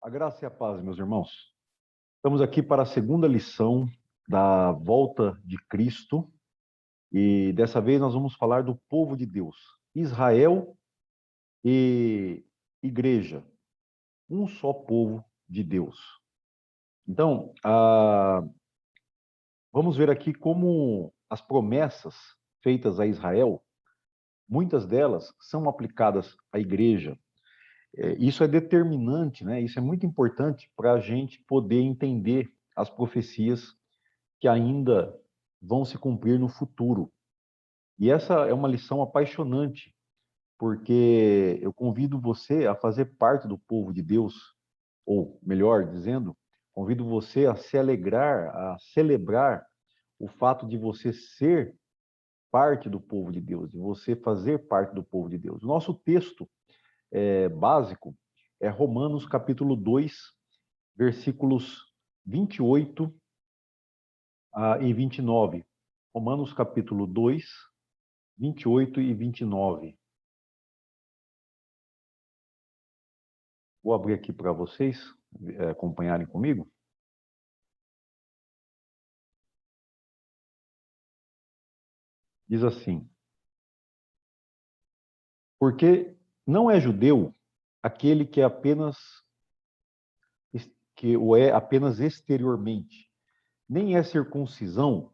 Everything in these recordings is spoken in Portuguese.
A graça e a paz, meus irmãos. Estamos aqui para a segunda lição da volta de Cristo e dessa vez nós vamos falar do povo de Deus, Israel e igreja, um só povo de Deus. Então, vamos ver aqui como as promessas feitas a Israel, muitas delas são aplicadas à igreja. Isso é determinante, né? Isso é muito importante para a gente poder entender as profecias que ainda vão se cumprir no futuro. E essa é uma lição apaixonante, porque eu convido você a fazer parte do povo de Deus, ou melhor dizendo, convido você a se alegrar, a celebrar o fato de você ser parte do povo de Deus, de você fazer parte do povo de Deus. O nosso texto básico é Romanos capítulo 2, versículos 28 e 29. Romanos capítulo 2, 28 e 29. Vou abrir aqui para vocês acompanharem comigo. Diz assim: porque não é judeu aquele que o é apenas exteriormente, nem é circuncisão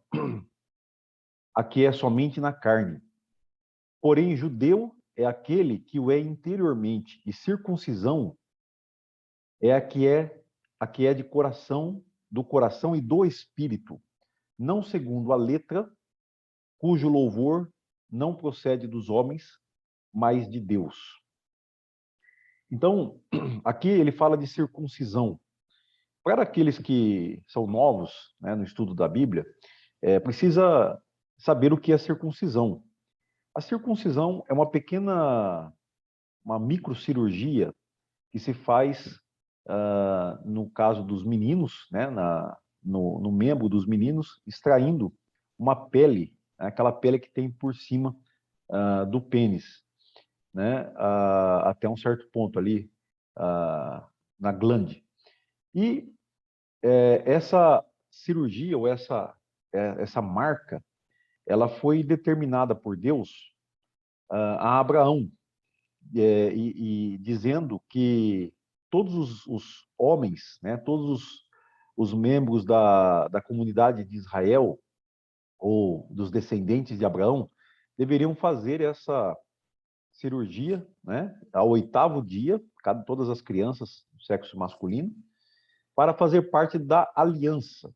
a que é somente na carne. Porém, judeu é aquele que o é interiormente, e circuncisão é a que é de coração, do coração e do espírito, não segundo a letra, cujo louvor não procede dos homens, mas de Deus. Então, aqui ele fala de circuncisão. Para aqueles que são novos, né, no estudo da Bíblia, precisa saber o que é circuncisão. A circuncisão é uma microcirurgia que se faz no caso dos meninos, né, no membro dos meninos, extraindo uma pele, né, aquela pele que tem por cima do pênis, né, até um certo ponto ali na glande. E essa cirurgia ou essa marca, ela foi determinada por Deus a Abraão, e dizendo que todos os homens, né, todos os membros da comunidade de Israel, ou dos descendentes de Abraão, deveriam fazer essa cirurgia, né, ao 8º dia, todas as crianças do sexo masculino, para fazer parte da aliança,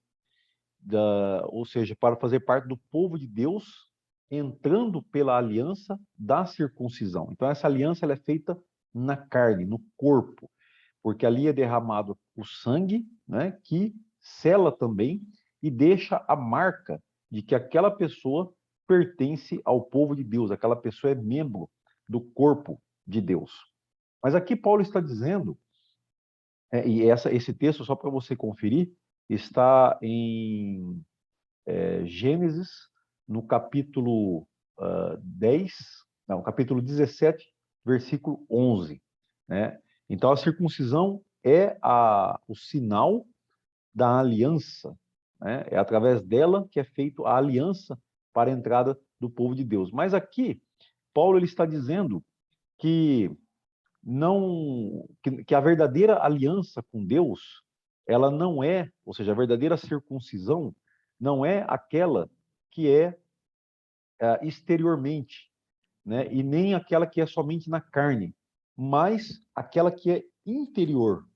ou seja, para fazer parte do povo de Deus, entrando pela aliança da circuncisão. Então, essa aliança ela é feita na carne, no corpo, porque ali é derramado o sangue, né, que sela também e deixa a marca de que aquela pessoa pertence ao povo de Deus, aquela pessoa é membro do corpo de Deus. Mas aqui Paulo está dizendo, esse texto, só para você conferir, está em Gênesis, no capítulo 10, não, capítulo 17, versículo 11. Né? Então, a circuncisão é o sinal da aliança, né? É através dela que é feita a aliança para a entrada do povo de Deus. Mas aqui, Paulo ele está dizendo que não que a verdadeira aliança com Deus, ela não é, ou seja, a verdadeira circuncisão não é aquela que é exteriormente, né? E nem aquela que é somente na carne, mas aquela que é interior,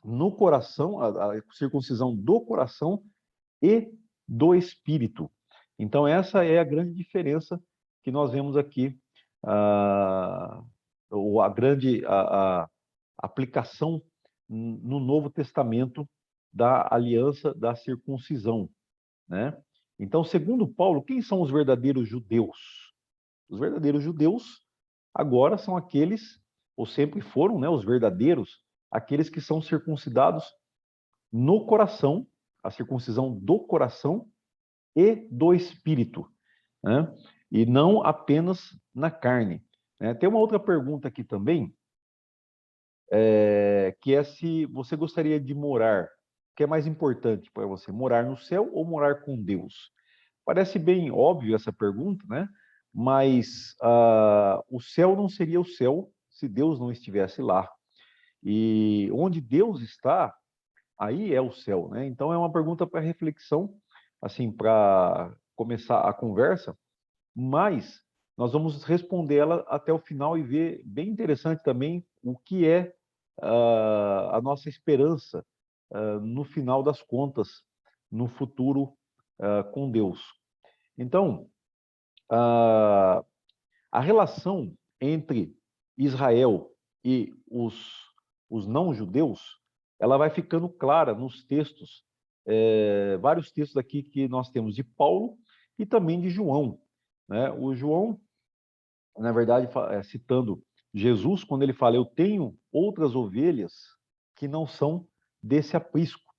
no coração, a circuncisão do coração e do espírito. Então, essa é a grande diferença que nós vemos aqui, ou a grande aplicação no Novo Testamento da aliança da circuncisão, né? Então, segundo Paulo, quem são os verdadeiros judeus? Os verdadeiros judeus agora são aqueles, ou sempre foram, né, os verdadeiros, aqueles que são circuncidados no coração, a circuncisão do coração e do espírito, né? E não apenas na carne. Né? Tem uma outra pergunta aqui também, que é se você gostaria de morar, o que é mais importante para você, morar no céu ou morar com Deus? Parece bem óbvio essa pergunta, né? Mas o céu não seria o céu se Deus não estivesse lá. E onde Deus está, aí é o céu, né? Então é uma pergunta para reflexão, assim, para começar a conversa, mas nós vamos responder ela até o final e ver, bem interessante também, o que é a nossa esperança no final das contas, no futuro com Deus. Então, a relação entre Israel e os não-judeus, ela vai ficando clara nos textos, vários textos aqui que nós temos de Paulo e também de João, né? O João, na verdade, citando Jesus, quando ele fala, eu tenho outras ovelhas que não são desse aprisco.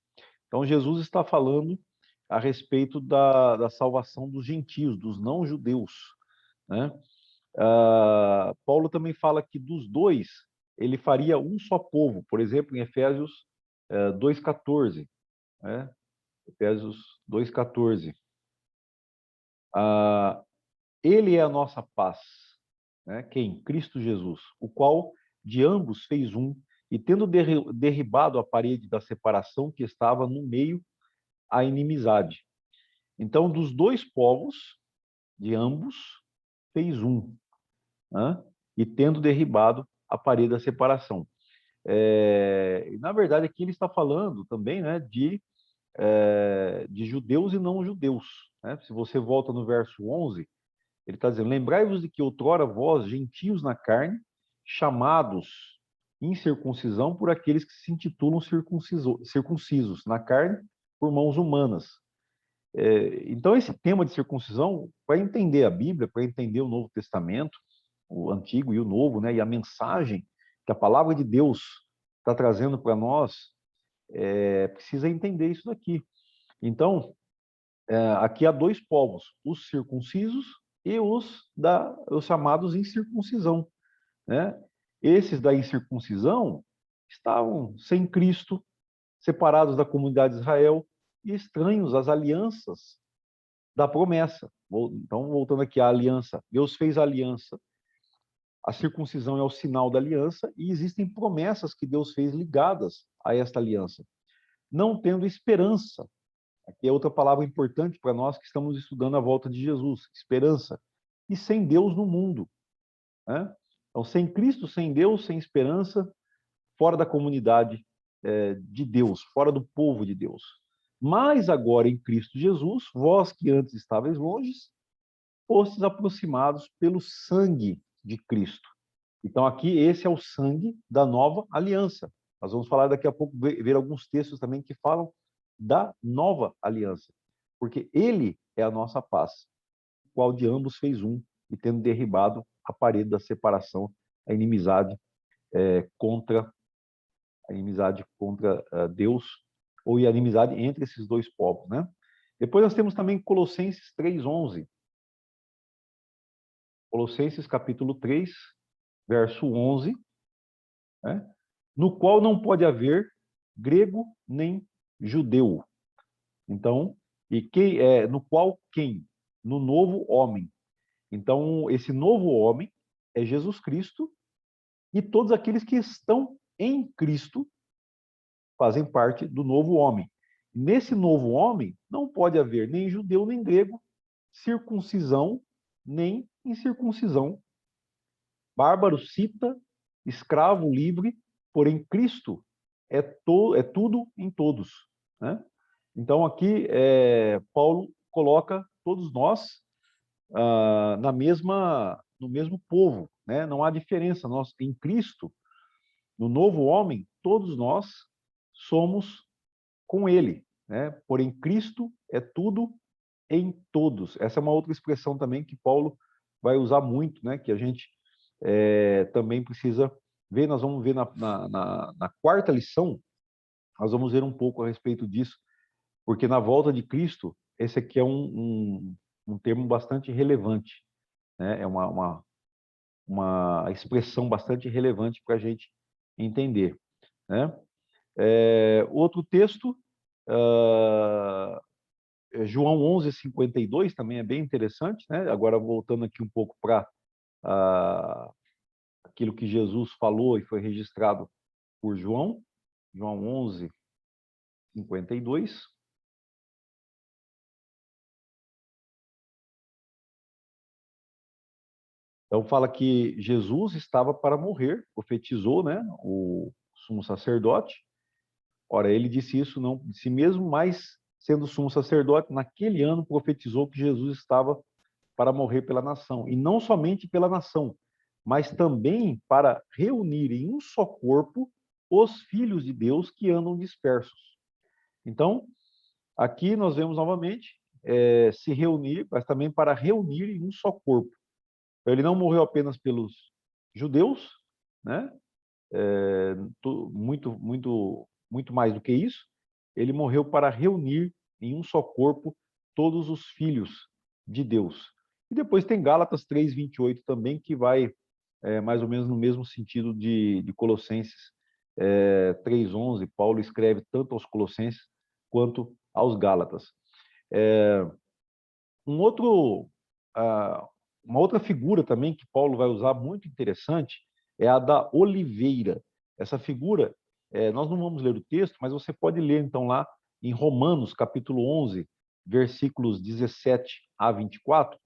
Então, Jesus está falando a respeito da salvação dos gentios, dos não-judeus, né? Paulo também fala que dos dois, ele faria um só povo, por exemplo, em Efésios 2,14, né? Efésios 2,14. Ele é a nossa paz, né? Quem? Cristo Jesus, o qual de ambos fez um, e tendo derribado a parede da separação que estava no meio, a inimizade. Então, dos dois povos, de ambos, fez um, né? E tendo derribado a parede da separação. Na verdade, aqui ele está falando também, né, de judeus e não judeus, né? Se você volta no verso 11, ele está dizendo, lembrai-vos de que outrora vós, gentios na carne, chamados incircuncisão por aqueles que se intitulam circuncisos na carne por mãos humanas. Então, esse tema de circuncisão, para entender a Bíblia, para entender o Novo Testamento, o Antigo e o Novo, né, e a mensagem que a palavra de Deus está trazendo para nós, precisa entender isso daqui. Então, aqui há dois povos, os circuncisos e os chamados incircuncisão, né? Esses da incircuncisão estavam sem Cristo, separados da comunidade de Israel e estranhos às alianças da promessa. Então, voltando aqui à aliança, Deus fez a aliança, a circuncisão é o sinal da aliança e existem promessas que Deus fez ligadas a esta aliança. Não tendo esperança, aqui é outra palavra importante para nós que estamos estudando a volta de Jesus, esperança, e sem Deus no mundo, né? Então, sem Cristo, sem Deus, sem esperança, fora da comunidade de Deus, fora do povo de Deus. Mas agora em Cristo Jesus, vós que antes estáveis longe, fostes aproximados pelo sangue de Cristo. Então aqui esse é o sangue da nova aliança. Nós vamos falar daqui a pouco, ver alguns textos também que falam da nova aliança, porque ele é a nossa paz, o qual de ambos fez um, e tendo derribado a parede da separação, a inimizade contra Deus, ou a inimizade entre esses dois povos, né? Depois nós temos também Colossenses 3:11. Colossenses capítulo 3, verso 11, né? No qual não pode haver grego nem judeu. Então, no qual quem? No novo homem. Então, esse novo homem é Jesus Cristo e todos aqueles que estão em Cristo fazem parte do novo homem. Nesse novo homem não pode haver nem judeu nem grego, circuncisão nem incircuncisão, bárbaro, cita, escravo, livre, porém Cristo é tudo em todos, né? Então aqui Paulo coloca todos nós no mesmo povo, né? Não há diferença. Nós em Cristo, no novo homem, todos nós somos com Ele, né? Porém Cristo é tudo em todos. Essa é uma outra expressão também que Paulo vai usar muito, né? Que a gente também precisa ver. Nós vamos ver na quarta lição, nós vamos ver um pouco a respeito disso, porque na volta de Cristo, esse aqui é um termo bastante relevante, né? É uma expressão bastante relevante para a gente entender, né? Outro texto, João 11:52, também é bem interessante, né? Agora, voltando aqui um pouco para aquilo que Jesus falou e foi registrado por João, João 11:52. Então, fala que Jesus estava para morrer, profetizou, né? O sumo sacerdote. Ora, ele disse isso não de si mesmo, mas sendo sumo sacerdote, naquele ano profetizou que Jesus estava para morrer pela nação. E não somente pela nação, mas também para reunir em um só corpo os filhos de Deus que andam dispersos. Então, aqui nós vemos novamente se reunir, mas também para reunir em um só corpo. Então, ele não morreu apenas pelos judeus, né? Muito mais do que isso. Ele morreu para reunir em um só corpo todos os filhos de Deus. E depois tem Gálatas 3:28 também, que vai mais ou menos no mesmo sentido de Colossenses 3:11. Paulo escreve tanto aos Colossenses quanto aos Gálatas. Um outro, uma outra figura também que Paulo vai usar muito interessante é a da oliveira. Essa figura, nós não vamos ler o texto, mas você pode ler então lá em Romanos, capítulo 11, versículos 17 a 24,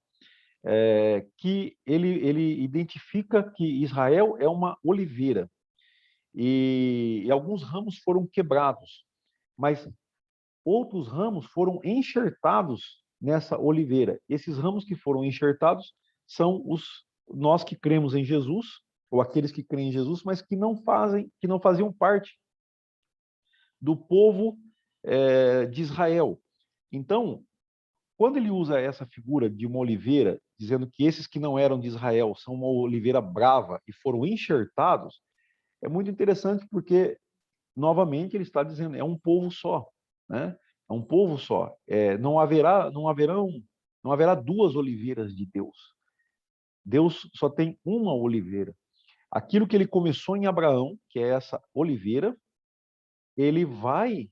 que ele identifica que Israel é uma oliveira e alguns ramos foram quebrados, mas outros ramos foram enxertados nessa oliveira. Esses ramos que foram enxertados são nós que cremos em Jesus, ou aqueles que creem em Jesus, mas que não faziam parte do povo de Israel. Então, quando ele usa essa figura de uma oliveira, dizendo que esses que não eram de Israel são uma oliveira brava e foram enxertados, é muito interessante porque, novamente, ele está dizendo, é um povo só, né? É um povo só. Não haverá duas oliveiras de Deus. Deus só tem uma oliveira. Aquilo que ele começou em Abraão, que é essa oliveira, ele vai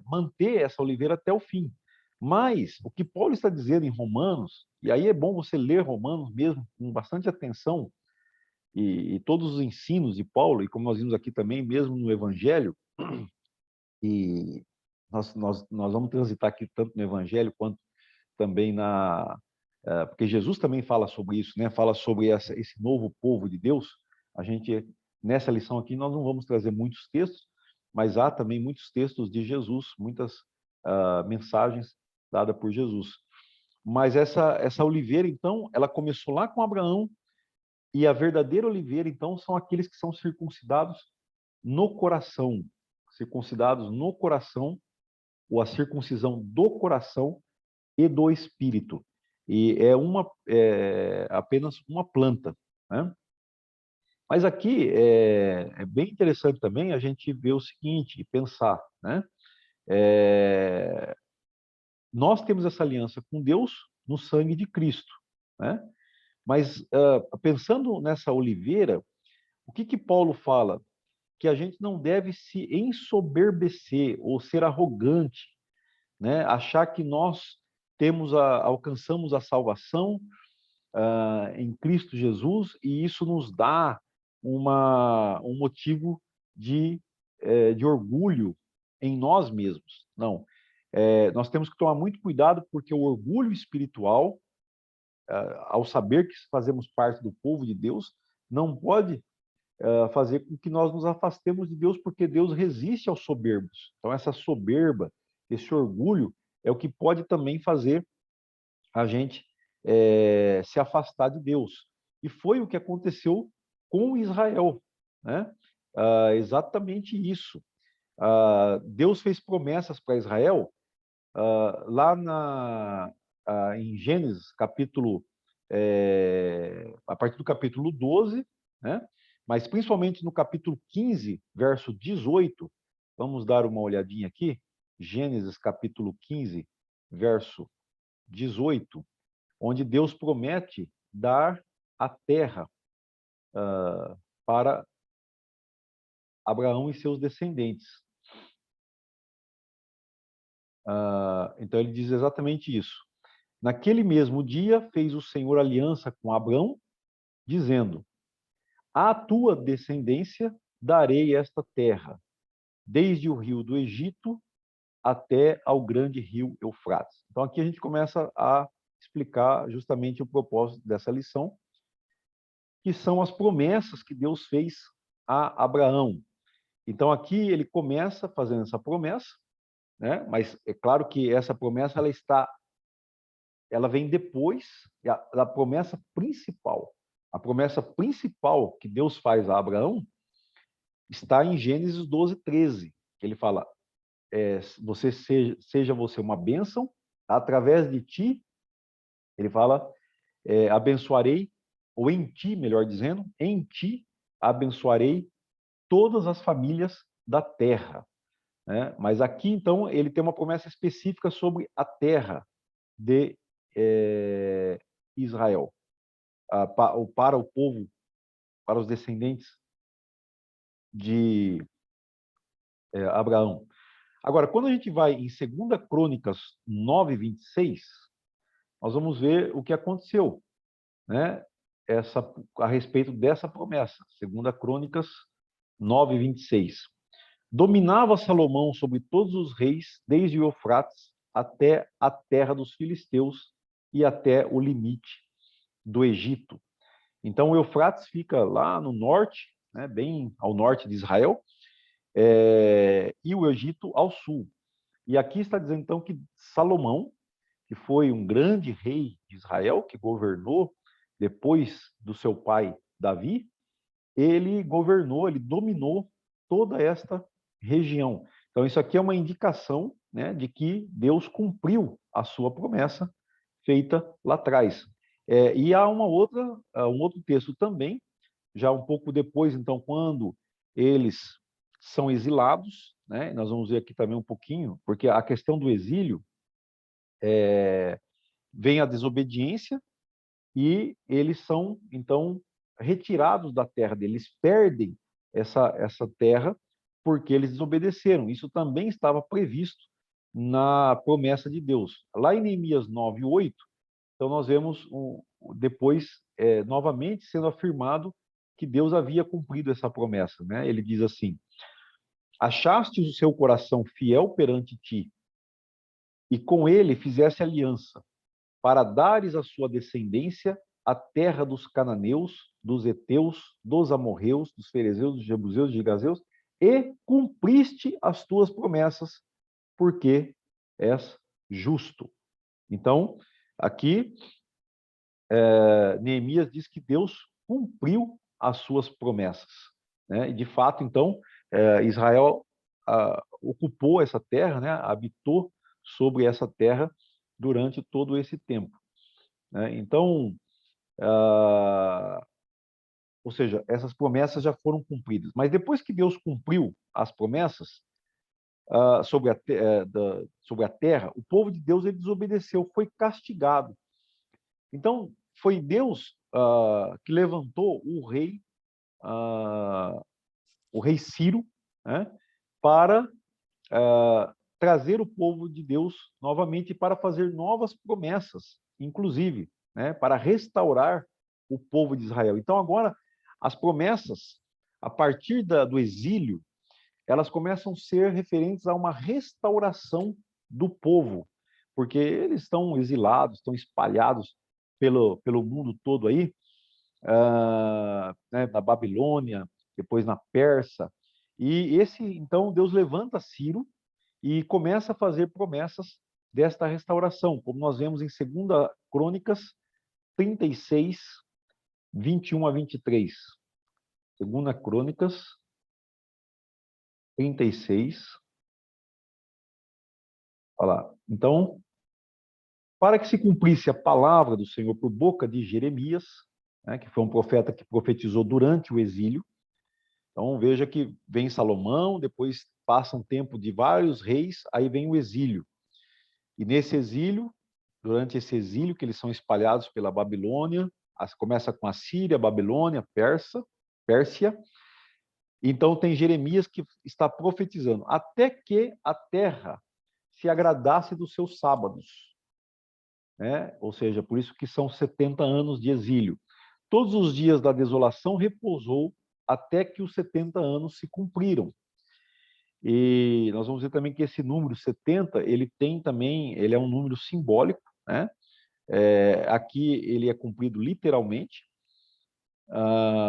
manter essa oliveira até o fim. Mas o que Paulo está dizendo em Romanos, e aí é bom você ler Romanos mesmo com bastante atenção, e todos os ensinos de Paulo, e como nós vimos aqui também, mesmo no Evangelho, e nós vamos transitar aqui tanto no Evangelho quanto também porque Jesus também fala sobre isso, né? Fala sobre esse novo povo de Deus. A gente, nessa lição aqui, nós não vamos trazer muitos textos, mas há também muitos textos de Jesus, muitas mensagens dadas por Jesus. Mas essa oliveira, então, ela começou lá com Abraão, e a verdadeira oliveira, então, são aqueles que são circuncidados no coração. Circuncidados no coração, ou a circuncisão do coração e do espírito. E é apenas uma planta, né? Mas aqui é bem interessante também a gente ver o seguinte, pensar, né? Nós temos essa aliança com Deus no sangue de Cristo, né? Mas pensando nessa oliveira, o que Paulo fala? Que a gente não deve se ensoberbecer ou ser arrogante, né? Achar que nós alcançamos a salvação em Cristo Jesus e isso nos dá um motivo de orgulho em nós mesmos. Não. Nós temos que tomar muito cuidado porque o orgulho espiritual, ao saber que fazemos parte do povo de Deus, não pode fazer com que nós nos afastemos de Deus, porque Deus resiste aos soberbos. Então, essa soberba, esse orgulho, é o que pode também fazer a gente se afastar de Deus. E foi o que aconteceu com Israel, né? Exatamente isso. Deus fez promessas para Israel lá em Gênesis, a partir do capítulo 12, né? Mas principalmente no capítulo 15, verso 18, vamos dar uma olhadinha aqui, Gênesis capítulo 15, verso 18, onde Deus promete dar a terra para Abraão e seus descendentes. Então ele diz exatamente isso. Naquele mesmo dia fez o Senhor aliança com Abrão, dizendo: à tua descendência darei esta terra, desde o rio do Egito até ao grande rio Eufrates. Então aqui a gente começa a explicar justamente o propósito dessa lição, que são as promessas que Deus fez a Abraão. Então aqui ele começa fazendo essa promessa, né? Mas é claro que essa promessa ela vem depois da promessa principal. A promessa principal que Deus faz a Abraão está em Gênesis 12:13, que ele fala: você seja você uma bênção, através de ti, ele fala, abençoarei, ou em ti, melhor dizendo, em ti abençoarei todas as famílias da terra. Né? Mas aqui, então, ele tem uma promessa específica sobre a terra de Israel, para o povo, para os descendentes de Abraão. Agora, quando a gente vai em 2 Crônicas 9:26, nós vamos ver o que aconteceu, né? A respeito dessa promessa. 2 Crônicas 9:26. Dominava Salomão sobre todos os reis, desde o Eufrates até a terra dos filisteus e até o limite do Egito. Então, o Eufrates fica lá no norte, né, bem ao norte de Israel, e o Egito ao sul. E aqui está dizendo, então, que Salomão, que foi um grande rei de Israel, que governou depois do seu pai Davi, ele governou, ele dominou toda esta região. Então, isso aqui é uma indicação, né, de que Deus cumpriu a sua promessa feita lá atrás. E há um outro texto também, já um pouco depois, então, quando eles são exilados, né, nós vamos ver aqui também um pouquinho, porque a questão do exílio, vem a desobediência e eles são, então, retirados da terra deles, perdem essa terra porque eles desobedeceram. Isso também estava previsto na promessa de Deus. Lá em Neemias 9:8, então nós vemos depois novamente sendo afirmado que Deus havia cumprido essa promessa, né? Ele diz assim: achaste o seu coração fiel perante ti, e com ele fizesse aliança, para dares à sua descendência a terra dos cananeus, dos heteus, dos amorreus, dos ferezeus, dos jebuseus, dos gigazeus, e cumpriste as tuas promessas, porque és justo. Então, aqui, Neemias diz que Deus cumpriu as suas promessas. Né? E, de fato, então, Israel ocupou essa terra, né? Habitou sobre essa terra durante todo esse tempo. Né? Então, ou seja, essas promessas já foram cumpridas. Mas depois que Deus cumpriu as promessas sobre a terra, o povo de Deus ele desobedeceu, foi castigado. Então, foi Deus que levantou o rei Ciro, né, para trazer o povo de Deus novamente, para fazer novas promessas, inclusive, né, para restaurar o povo de Israel. Então, agora, as promessas, a partir do exílio, elas começam a ser referentes a uma restauração do povo, porque eles estão exilados, estão espalhados pelo mundo todo aí, né, na Babilônia, depois na Pérsia, e então, Deus levanta Ciro e começa a fazer promessas desta restauração, como nós vemos em 2 Crônicas 36, 21-23. 2 Crônicas 36. Olha lá. Então, para que se cumprisse a palavra do Senhor por boca de Jeremias, né, que foi um profeta que profetizou durante o exílio. Então, veja que vem Salomão, depois passa um tempo de vários reis, aí vem o exílio. E nesse exílio, durante esse exílio, que eles são espalhados pela Babilônia, começa com a Síria, Babilônia, Pérsia, Então tem Jeremias que está profetizando, até que a terra se agradasse dos seus sábados, né? Ou seja, por isso que são 70 anos de exílio. Todos os dias da desolação repousou até que os 70 anos se cumpriram. E nós vamos ver também que esse número 70, ele é um número simbólico, né? Aqui ele é cumprido literalmente,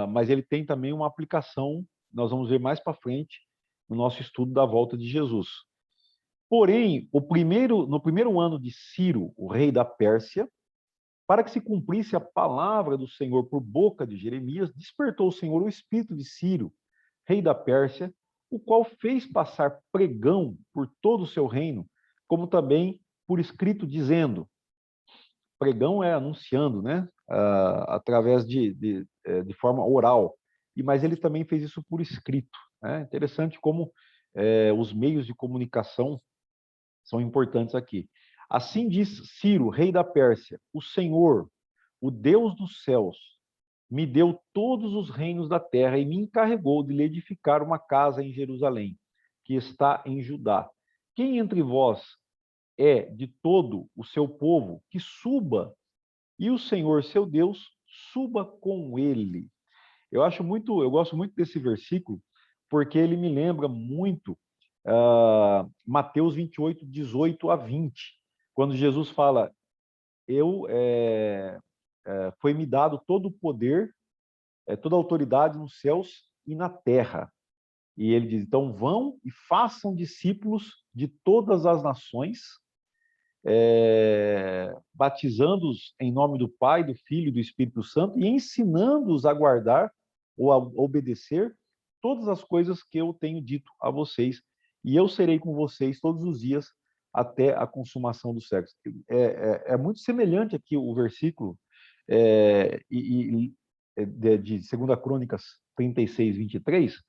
mas ele tem também uma aplicação, nós vamos ver mais para frente, no nosso estudo da volta de Jesus. Porém, no primeiro ano de Ciro, o rei da Pérsia, para que se cumprisse a palavra do Senhor por boca de Jeremias, despertou o Senhor o espírito de Ciro, rei da Pérsia, o qual fez passar pregão por todo o seu reino, como também por escrito, dizendo, pregão é anunciando, né? Através de forma oral. Mas ele também fez isso por escrito. Né? Interessante como os meios de comunicação são importantes aqui. Assim diz Ciro, rei da Pérsia, o Senhor, o Deus dos céus, me deu todos os reinos da terra e me encarregou de lhe edificar uma casa em Jerusalém, que está em Judá. Quem entre vós é de todo o seu povo, que suba, e o Senhor, seu Deus, suba com ele. Eu gosto muito desse versículo, porque ele me lembra muito Mateus 28, 18 a 20, quando Jesus fala, foi-me dado todo o poder, toda a autoridade nos céus e na terra. E ele diz, então vão e façam discípulos de todas as nações, batizando-os em nome do Pai, do Filho e do Espírito Santo e ensinando-os a guardar ou a obedecer todas as coisas que eu tenho dito a vocês. E eu serei com vocês todos os dias até a consumação dos séculos. É muito semelhante aqui o versículo de 2 Crônicas 36, 23,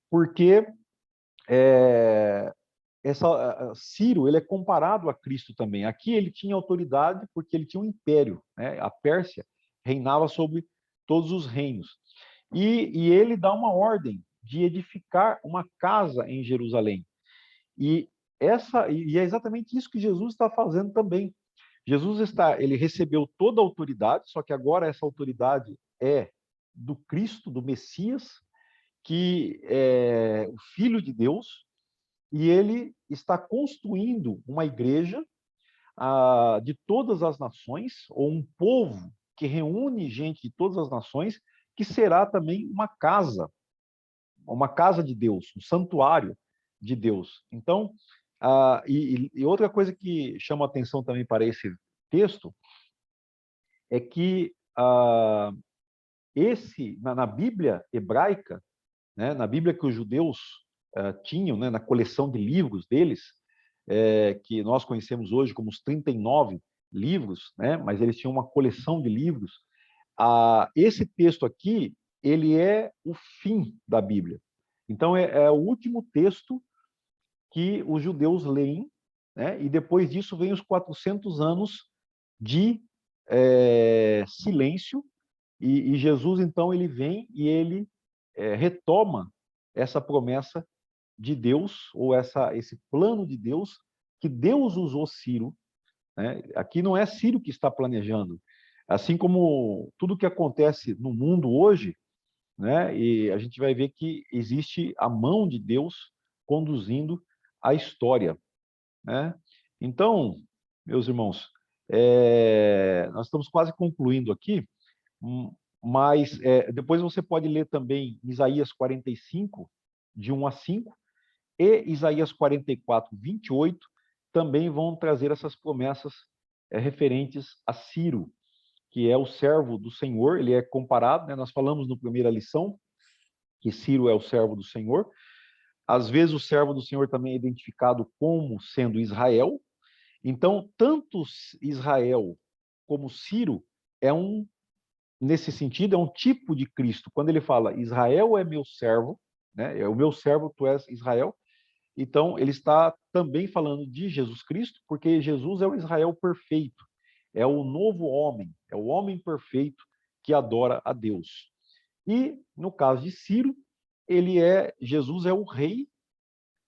porque Ciro, ele é comparado a Cristo também. Aqui ele tinha autoridade porque ele tinha um império, né? A Pérsia reinava sobre todos os reinos. E ele dá uma ordem de edificar uma casa em Jerusalém. E é exatamente isso que Jesus está fazendo também. Ele recebeu toda a autoridade, só que agora essa autoridade é do Cristo, do Messias, que é o Filho de Deus, e ele está construindo uma igreja de todas as nações, ou um povo que reúne gente de todas as nações, que será também uma casa de Deus, um santuário de Deus. Então, e outra coisa que chama atenção também para esse texto é que na Bíblia hebraica, né, na Bíblia que os judeus tinham, né, na coleção de livros deles, que nós conhecemos hoje como os 39 livros, né, mas eles tinham uma coleção de livros. Esse texto aqui, ele é o fim da Bíblia. Então, é o último texto que os judeus leem, né, e depois disso vem os 400 anos de silêncio, e Jesus, então, ele vem e ele retoma essa promessa de Deus, ou esse plano de Deus, que Deus usou Ciro. Né? Aqui não é Ciro que está planejando. Assim como tudo que acontece no mundo hoje, né? E a gente vai ver que existe a mão de Deus conduzindo a história. Né? Então, meus irmãos, nós estamos quase concluindo aqui, mas depois você pode ler também Isaías 45, de 1 a 5, e Isaías 44, 28, também vão trazer essas promessas referentes a Ciro, que é o servo do Senhor. Ele é comparado, né? Nós falamos na primeira lição que Ciro é o servo do Senhor. Às vezes o servo do Senhor também é identificado como sendo Israel. Então, tanto Israel como Ciro nesse sentido, é um tipo de Cristo. Quando ele fala, Israel é meu servo, né? É o meu servo, tu és Israel. Então, ele está também falando de Jesus Cristo, porque Jesus é o Israel perfeito, é o novo homem, é o homem perfeito que adora a Deus. E, no caso de Ciro, Jesus é o rei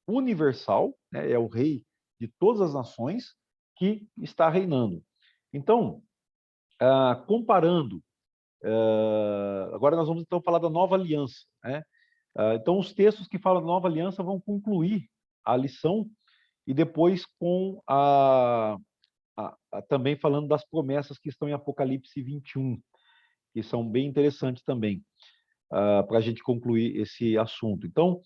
universal, né? É o rei de todas as nações que está reinando. Então, comparando, agora nós vamos então falar da nova aliança, né? Então, os textos que falam da nova aliança vão concluir a lição e depois também falando das promessas que estão em Apocalipse 21, que são bem interessantes também, para a gente concluir esse assunto. Então,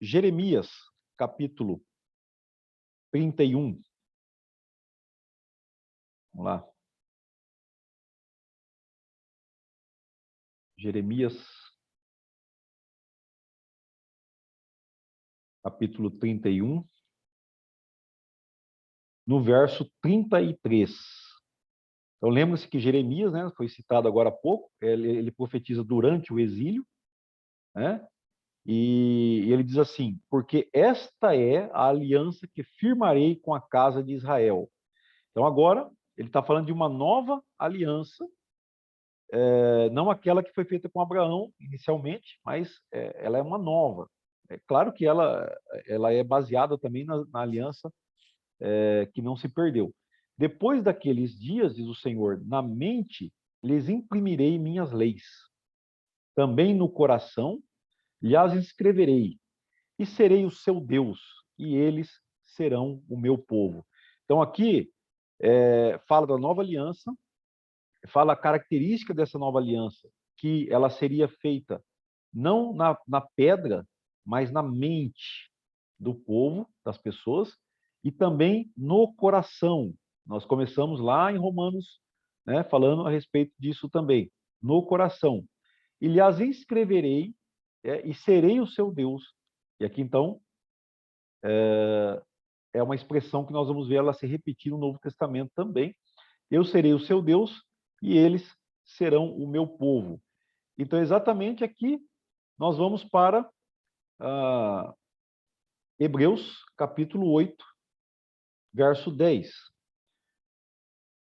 Jeremias, capítulo 31. Vamos lá. Jeremias, capítulo 31, no verso 33. Então, lembra-se que Jeremias, né, foi citado agora há pouco, ele profetiza durante o exílio, né? E ele diz assim: porque esta é a aliança que firmarei com a casa de Israel. Então, agora, ele está falando de uma nova aliança, não aquela que foi feita com Abraão inicialmente, mas ela é uma nova. É claro que ela é baseada também na aliança que não se perdeu. Depois daqueles dias, diz o Senhor, na mente lhes imprimirei minhas leis. Também no coração lhes escreverei, e serei o seu Deus, e eles serão o meu povo. Então, aqui fala da nova aliança, fala a característica dessa nova aliança, que ela seria feita não na pedra, mas na mente do povo, das pessoas, e também no coração. Nós começamos lá em Romanos, né, falando a respeito disso também, no coração. E lhes inscreverei, e serei o seu Deus. E aqui, então, é uma expressão que nós vamos ver ela se repetir no Novo Testamento também. Eu serei o seu Deus e eles serão o meu povo. Então, exatamente aqui, nós vamos para Hebreus, capítulo 8, verso 10.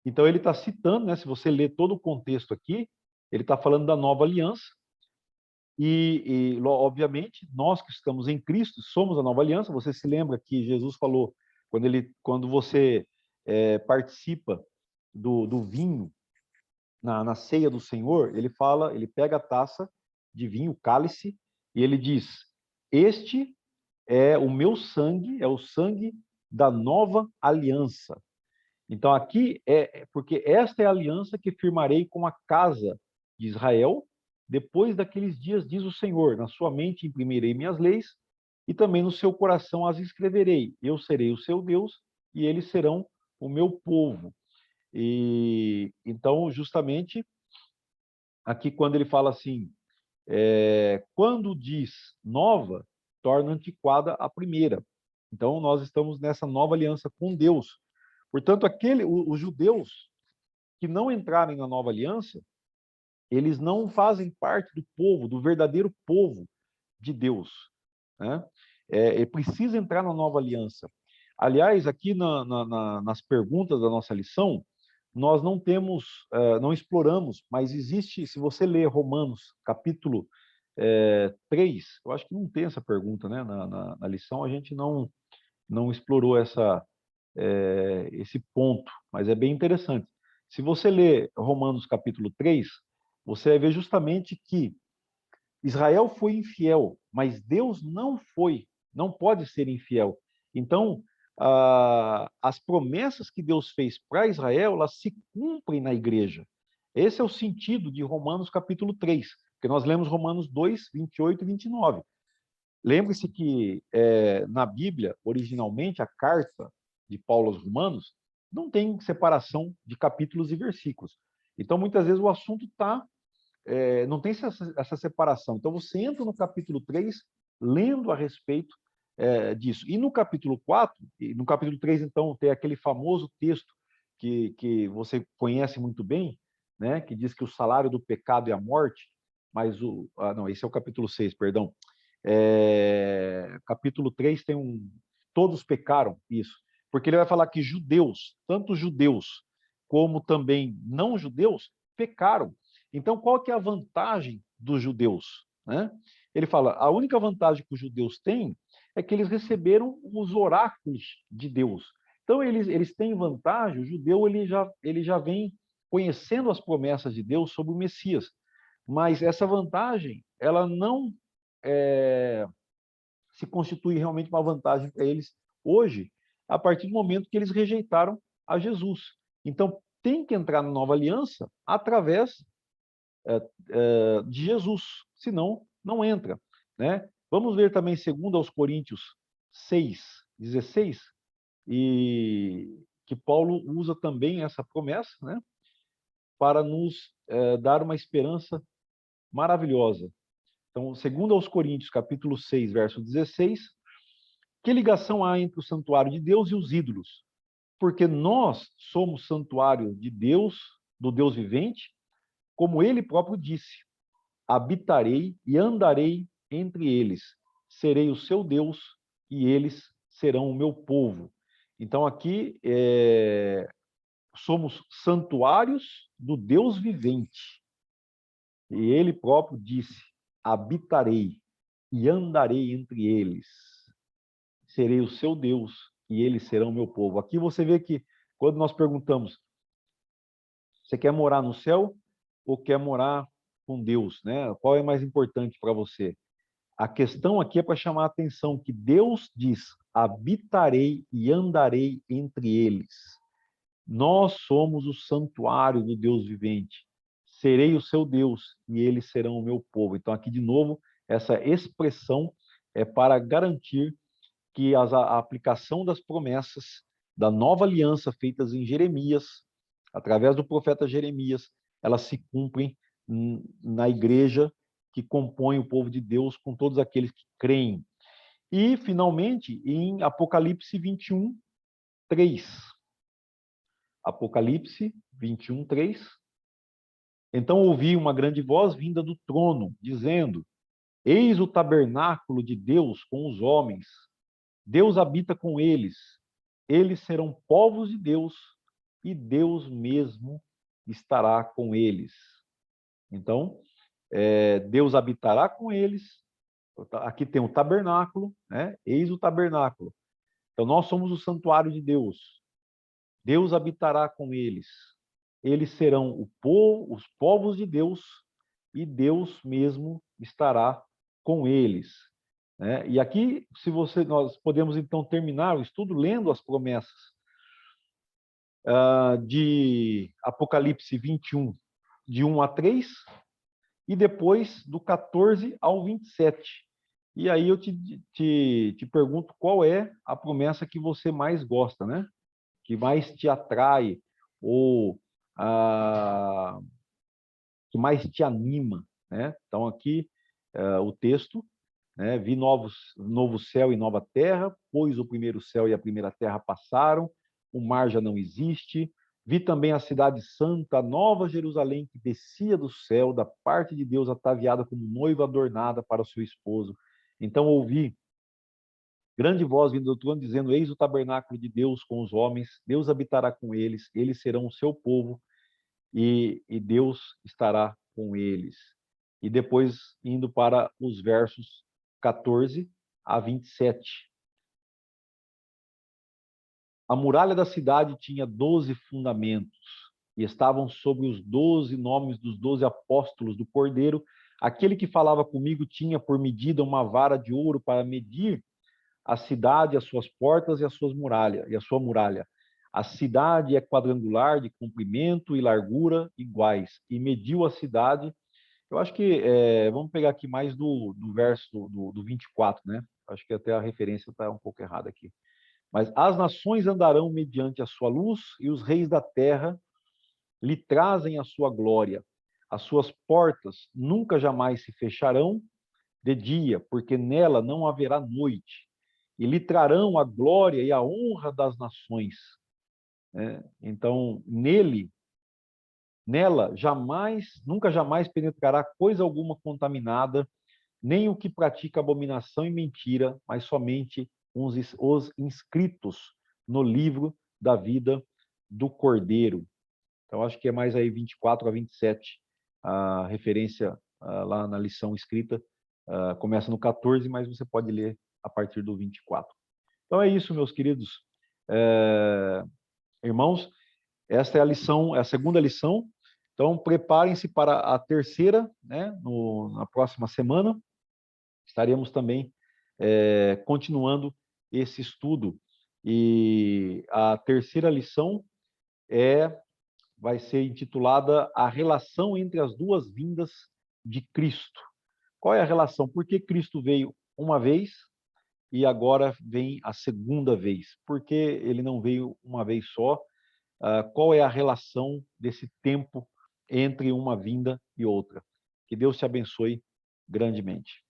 Então, ele está citando, né, se você ler todo o contexto aqui, ele está falando da nova aliança, obviamente, nós que estamos em Cristo, somos a nova aliança. Você se lembra que Jesus falou, quando você participa do vinho na ceia do Senhor, ele pega a taça de vinho, o cálice, e ele diz: este é o meu sangue, é o sangue da nova aliança. Então aqui porque esta é a aliança que firmarei com a casa de Israel depois daqueles dias, diz o Senhor, na sua mente imprimirei minhas leis e também no seu coração as escreverei. Eu serei o seu Deus e eles serão o meu povo. E então, justamente aqui quando ele fala assim, quando diz nova, torna antiquada a primeira. Então nós estamos nessa nova aliança com Deus. Portanto, os judeus que não entrarem na nova aliança, eles não fazem parte do povo, do verdadeiro povo de Deus, né? Ele precisa entrar na nova aliança. Aliás, aqui nas perguntas da nossa lição, nós não temos, não exploramos, mas existe, se você ler Romanos, capítulo 3, eu acho que não tem essa pergunta, né? Na lição, a gente não explorou esse ponto, mas é bem interessante. Se você ler Romanos capítulo 3, você vai ver justamente que Israel foi infiel, mas Deus não foi, não pode ser infiel. Então, as promessas que Deus fez para Israel, elas se cumprem na igreja. Esse é o sentido de Romanos capítulo 3, porque nós lemos Romanos 2, 28 e 29. Lembre-se que na Bíblia, originalmente, a carta de Paulo aos Romanos não tem separação de capítulos e versículos. Então, muitas vezes, o assunto não tem essa separação. Então, você entra no capítulo 3 lendo a respeito disso. E no capítulo 4, no capítulo 3, então, tem aquele famoso texto que você conhece muito bem, né, que diz que o salário do pecado é a morte, mas não, esse é o capítulo 6, perdão. Capítulo 3 tem todos pecaram, isso. Porque ele vai falar que judeus, tanto judeus como também não judeus, pecaram. Então, qual que é a vantagem dos judeus? né? Ele fala, a única vantagem que os judeus têm é que eles receberam os oráculos de Deus. Então, eles têm vantagem, o judeu ele já vem conhecendo as promessas de Deus sobre o Messias. Mas essa vantagem, ela não se constitui realmente uma vantagem para eles hoje, a partir do momento que eles rejeitaram a Jesus. Então, tem que entrar na nova aliança através de Jesus, senão não entra, né? Vamos ver também 2 Coríntios 6:16, e que Paulo usa também essa promessa, né, para nos dar uma esperança maravilhosa. Então, 2 Coríntios, capítulo 6, verso 16, que ligação há entre o santuário de Deus e os ídolos? Porque nós somos santuário de Deus, do Deus vivente, como ele próprio disse: habitarei e andarei entre eles, serei o seu Deus e eles serão o meu povo. Então, aqui somos santuários do Deus vivente. E ele próprio disse: habitarei e andarei entre eles, serei o seu Deus e eles serão o meu povo. Aqui você vê que quando nós perguntamos, você quer morar no céu ou quer morar com Deus, né? Qual é mais importante para você? A questão aqui é para chamar a atenção que Deus diz: habitarei e andarei entre eles. Nós somos o santuário do Deus vivente. Serei o seu Deus e eles serão o meu povo. Então aqui de novo essa expressão é para garantir que a aplicação das promessas da nova aliança feitas em Jeremias, através do profeta Jeremias, elas se cumprem na igreja que compõe o povo de Deus, com todos aqueles que creem. E, finalmente, em Apocalipse 21, 3. Apocalipse 21, 3. Então ouvi uma grande voz vinda do trono, dizendo: eis o tabernáculo de Deus com os homens. Deus habita com eles. Eles serão povos de Deus e Deus mesmo estará com eles. Então, Deus habitará com eles. Aqui tem o tabernáculo, né? Eis o tabernáculo. Então, nós somos o santuário de Deus. Deus habitará com eles. Eles serão os povos de Deus e Deus mesmo estará com eles. Né? E aqui, nós podemos então terminar o estudo lendo as promessas de Apocalipse 21, de 1 a 3, e depois do 14 ao 27. E aí eu te pergunto qual é a promessa que você mais gosta, né? Que mais te atrai, ou que mais te anima, né? Então aqui o texto, né? Vi novo céu e nova terra, pois o primeiro céu e a primeira terra passaram, o mar já não existe. Vi também a cidade santa, a nova Jerusalém, que descia do céu, da parte de Deus, ataviada como noiva adornada para o seu esposo. Então ouvi grande voz vindo do trono, dizendo: eis o tabernáculo de Deus com os homens, Deus habitará com eles, eles serão o seu povo, e Deus estará com eles. E depois, indo para os versos 14 a 27. A muralha da cidade tinha 12 fundamentos, e estavam sobre os 12 nomes dos 12 apóstolos do Cordeiro. Aquele que falava comigo tinha por medida uma vara de ouro para medir a cidade, as suas portas e as suas muralhas, e a sua muralha. A cidade é quadrangular, de comprimento e largura iguais, e mediu a cidade. Eu acho que, vamos pegar aqui mais do verso do 24, né? Acho que até a referência está um pouco errada aqui. Mas as nações andarão mediante a sua luz, e os reis da terra lhe trazem a sua glória. As suas portas nunca jamais se fecharão de dia, porque nela não haverá noite. E lhe trarão a glória e a honra das nações. Então, nela, nunca jamais penetrará coisa alguma contaminada, nem o que pratica abominação e mentira, mas somente os inscritos no livro da vida do Cordeiro. Então, acho que é mais aí 24 a 27, a referência lá na lição escrita Começa no 14, mas você pode ler a partir do 24. Então é isso, meus queridos irmãos. Esta é a lição, é a segunda lição. Então preparem-se para a terceira, né? Na próxima semana estaremos também continuando esse estudo. E a terceira lição vai ser intitulada A Relação entre as Duas Vindas de Cristo. Qual é a relação? Por que Cristo veio uma vez e agora vem a segunda vez? Por que ele não veio uma vez só? Qual é a relação desse tempo entre uma vinda e outra? Que Deus te abençoe grandemente.